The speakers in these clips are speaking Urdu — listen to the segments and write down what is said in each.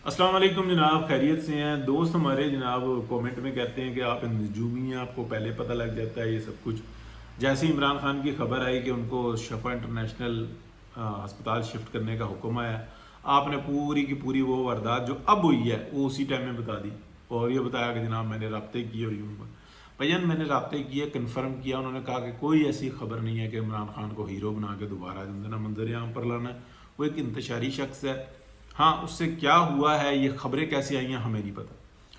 السلام علیکم جناب، خیریت سے ہیں دوست ہمارے؟ جناب کومنٹ میں کہتے ہیں کہ آپ نجومی ہیں، آپ کو پہلے پتہ لگ جاتا ہے یہ سب کچھ۔ جیسے عمران خان کی خبر آئی کہ ان کو شفا انٹرنیشنل ہسپتال شفٹ کرنے کا حکم آیا، آپ نے پوری کی پوری وہ واردات جو اب ہوئی ہے وہ اسی ٹائم میں بتا دی اور یہ بتایا کہ جناب میں نے رابطے کیے اور یوں بھین میں نے رابطے کیے، کنفرم کیا۔ انہوں نے کہا کہ کوئی ایسی خبر نہیں ہے کہ عمران خان کو ہیرو بنا کے دوبارہ منظر عام پر لانا ہے، وہ ایک انتشاری شخص ہے۔ ہاں اس سے کیا ہوا ہے، یہ خبریں کیسے آئی ہیں ہمیں نہیں پتہ،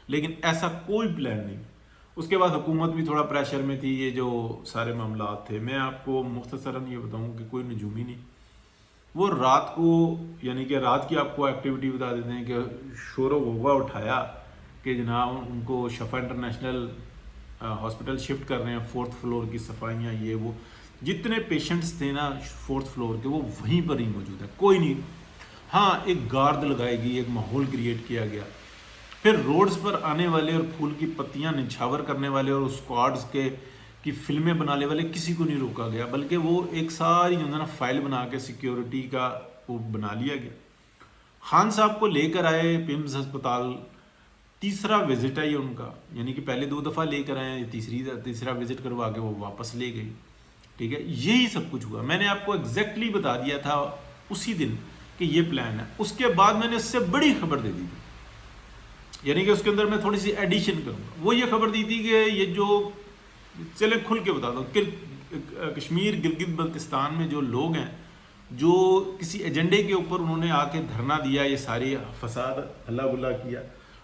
لیکن ایسا کوئی پلان نہیں۔ اس کے بعد حکومت بھی تھوڑا پریشر میں تھی، یہ جو سارے معاملات تھے۔ میں آپ کو مختصراً یہ بتاؤں کہ کوئی نجومی نہیں، وہ رات کو یعنی کہ رات کی آپ کو ایکٹیویٹی بتا دیتے ہیں کہ شور و غوغا اٹھایا کہ جناب ان کو شفا انٹرنیشنل ہاسپٹل شفٹ کر رہے ہیں، 4th فلور کی صفائیاں یہ وہ، جتنے پیشنٹس تھے نا 4th فلور کے وہ وہیں پر ہی موجود ہے، کوئی نہیں۔ ہاں ایک گارد لگائی گئی، ایک ماحول کریٹ کیا گیا۔ پھر روڈز پر آنے والے اور پھول کی پتیاں نچھاور کرنے والے اور اسکواڈز کی فلمیں بنانے والے کسی کو نہیں روکا گیا، بلکہ وہ ایک ساری جو ہے نا فائل بنا کے سیکیورٹی کا وہ بنا لیا گیا۔ خان صاحب کو لے کر آئے پیمز ہسپتال، تیسرا وزٹ ہے یہ ان کا، یعنی کہ پہلے 2 دفعہ لے کر آئے، تیسرا وزٹ کروا کے وہ واپس لے گئی۔ ٹھیک ہے، یہی سب کچھ ہوا۔ میں نے آپ کو ایگزیکٹلی بتا دیا تھا اسی دن کہ یہ پلان ہے۔ اس کے بعد میں نے اس سے بڑی خبر دے دی تھی، یعنی کہ اس کے اندر میں تھوڑی سی ایڈیشن کروں گا۔ وہ یہ خبر دی تھی کہ یہ جو چلے کھل کے بتا دو کہ کشمیر گلگت بلتستان میں جو لوگ ہیں جو کسی ایجنڈے کے اوپر انہوں نے آ کے دھرنا دیا، یہ ساری فساد ہلا بلا کیا،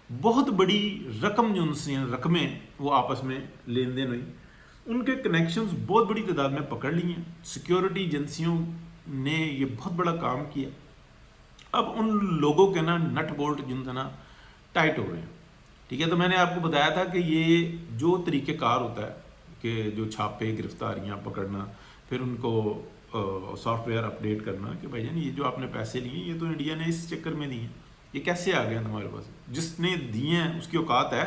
بہت بڑی رقم جو ان سے رقمیں وہ آپس میں لین دین ہوئی، ان کے کنیکشنز بہت بڑی تعداد میں پکڑ لی ہیں۔ سیکیورٹی ایجنسیوں نے یہ بہت بڑا کام کیا۔ اب ان لوگوں کے نا نٹ بولٹ جن سے نا ٹائٹ ہو رہے ہیں۔ ٹھیک ہے، تو میں نے آپ کو بتایا تھا کہ یہ جو طریقہ کار ہوتا ہے کہ جو چھاپے، گرفتاریاں پکڑنا، پھر ان کو سافٹ ویئر اپڈیٹ کرنا کہ بھائی جان یہ جو آپ نے پیسے لیے یہ تو انڈیا نے اس چکر میں دیے ہیں، یہ کیسے آ گئے ہیں تمہارے پاس؟ جس نے دیے ہیں اس کی اوقات ہے۔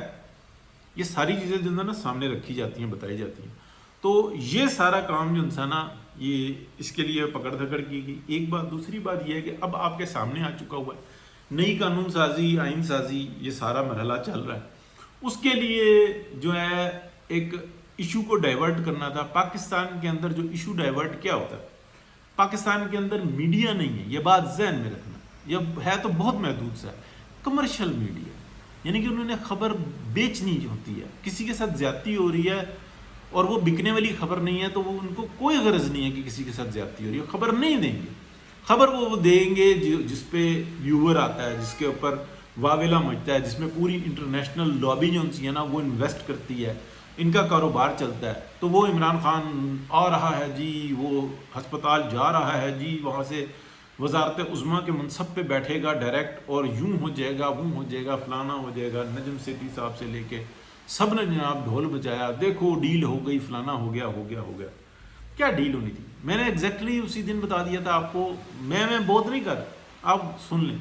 یہ ساری چیزیں جو ہے نا سامنے رکھی جاتی ہیں، بتائی جاتی ہیں۔ تو یہ سارا کام جو انسان نا یہ اس کے لیے پکڑ دھکڑ کی گئی۔ ایک بات، دوسری بات یہ ہے کہ اب آپ کے سامنے آ چکا ہوا ہے نئی قانون سازی، آئین سازی، یہ سارا مرحلہ چل رہا ہے۔ اس کے لیے جو ہے ایک ایشو کو ڈائیورٹ کرنا تھا۔ پاکستان کے اندر جو ایشو ڈائیورٹ کیا ہوتا ہے، پاکستان کے اندر میڈیا نہیں ہے، یہ بات ذہن میں رکھنا۔ یہ ہے تو بہت محدود سا ہے، کمرشل میڈیا، یعنی کہ انہوں نے خبر بیچنی ہوتی ہے، کسی کے ساتھ زیادتی ہو رہی ہے اور وہ بکنے والی خبر نہیں ہے تو وہ ان کو کوئی غرض نہیں ہے کہ کسی کے ساتھ زیادتی ہو رہی ہے، خبر نہیں دیں گے۔ خبر وہ دیں گے جس پہ ویور آتا ہے، جس کے اوپر واویلا مچتا ہے، جس میں پوری انٹرنیشنل لابی جو ہے نا وہ انویسٹ کرتی ہے، ان کا کاروبار چلتا ہے۔ تو وہ عمران خان آ رہا ہے جی، وہ ہسپتال جا رہا ہے جی، وہاں سے وزارت عظمیٰ کے منصب پہ بیٹھے گا ڈائریکٹ، اور یوں ہو جائے گا، وہ ہو جائے گا، فلانا ہو جائے گا۔ نجم سیٹھی صاحب سے لے کے سب نے جناب ڈھول بجایا، دیکھو ڈیل ہو گئی، فلانا ہو گیا ہو گیا ہو گیا۔ کیا ڈیل ہونی تھی؟ میں نے ایگزیکٹلی اسی دن بتا دیا تھا آپ کو۔ میں بہت نہیں کر، آپ سن لیں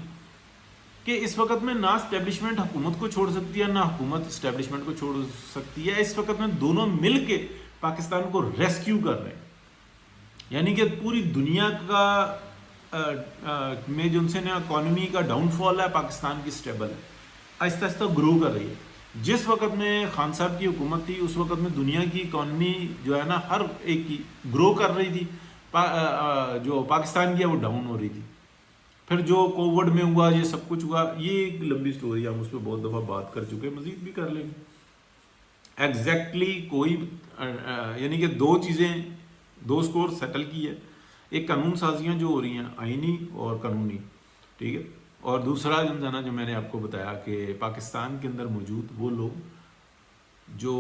کہ اس وقت میں نہ اسٹیبلشمنٹ حکومت کو چھوڑ سکتی ہے، نہ حکومت اسٹیبلشمنٹ کو چھوڑ سکتی ہے۔ اس وقت میں دونوں مل کے پاکستان کو ریسکیو کر رہے ہیں، یعنی کہ پوری دنیا کا میں جو ان سے نا اکانومی کا ڈاؤن فال ہے، پاکستان کی سٹیبل ہے، آہستہ آہستہ گرو کر رہی ہے۔ جس وقت میں خان صاحب کی حکومت تھی اس وقت میں دنیا کی اکانومی جو ہے نا ہر ایک کی گرو کر رہی تھی، جو پاکستان کی ہے وہ ڈاؤن ہو رہی تھی۔ پھر جو کووڈ میں ہوا، یہ سب کچھ ہوا، یہ ایک لمبی سٹوری، ہم اس پہ بہت دفعہ بات کر چکے، مزید بھی کر لیں گے۔ ایگزیکٹلی کوئی یعنی کہ 2 چیزیں، 2 سکور سیٹل کی ہے۔ ایک قانون سازیاں جو ہو رہی ہیں آئینی اور قانونی، ٹھیک ہے، اور دوسرا جو ہے نا جو میں نے آپ کو بتایا کہ پاکستان کے اندر موجود وہ لوگ جو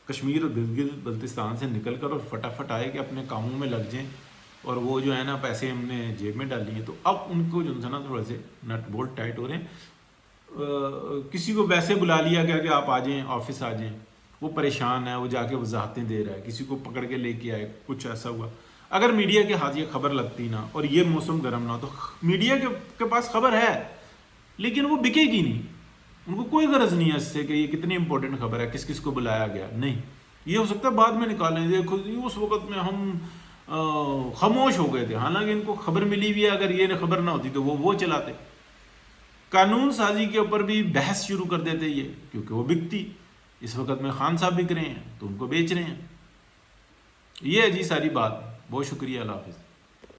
کشمیر اور گلگت بلتستان سے نکل کر اور فٹافٹ آئے کہ اپنے کاموں میں لگ جائیں، اور وہ جو ہے نا پیسے ہم نے جیب میں ڈال لیے، تو اب ان کو جو ہے نا تھوڑے سے نٹ بولٹ ٹائٹ ہو رہے ہیں۔ کسی کو ویسے بلا لیا گیا کہ آپ آ جائیں، آفس آ جائیں، وہ پریشان ہے، وہ جا کے وضاحتیں دے رہا ہے، کسی کو پکڑ کے لے کے آئے، کچھ ایسا ہوا۔ اگر میڈیا کے ہاتھ یہ خبر لگتی نا اور یہ موسم گرم نہ، تو میڈیا کے پاس خبر ہے لیکن وہ بکے گی نہیں، ان کو کوئی غرض نہیں ہے اس سے کہ یہ کتنی امپورٹنٹ خبر ہے، کس کس کو بلایا گیا، نہیں۔ یہ ہو سکتا ہے بعد میں نکالیں، دیکھو اس وقت میں ہم خاموش ہو گئے تھے، حالانکہ ان کو خبر ملی بھی ہے، اگر یہ خبر نہ ہوتی تو وہ چلاتے۔ قانون سازی کے اوپر بھی بحث شروع کر دیتے یہ، کیونکہ وہ بکتی اس وقت میں خان صاحب بک رہے ہیں تو ان کو بیچ رہے ہیں. یہ ہے جی ساری بات. بہت شکریہ، اللہ حافظ.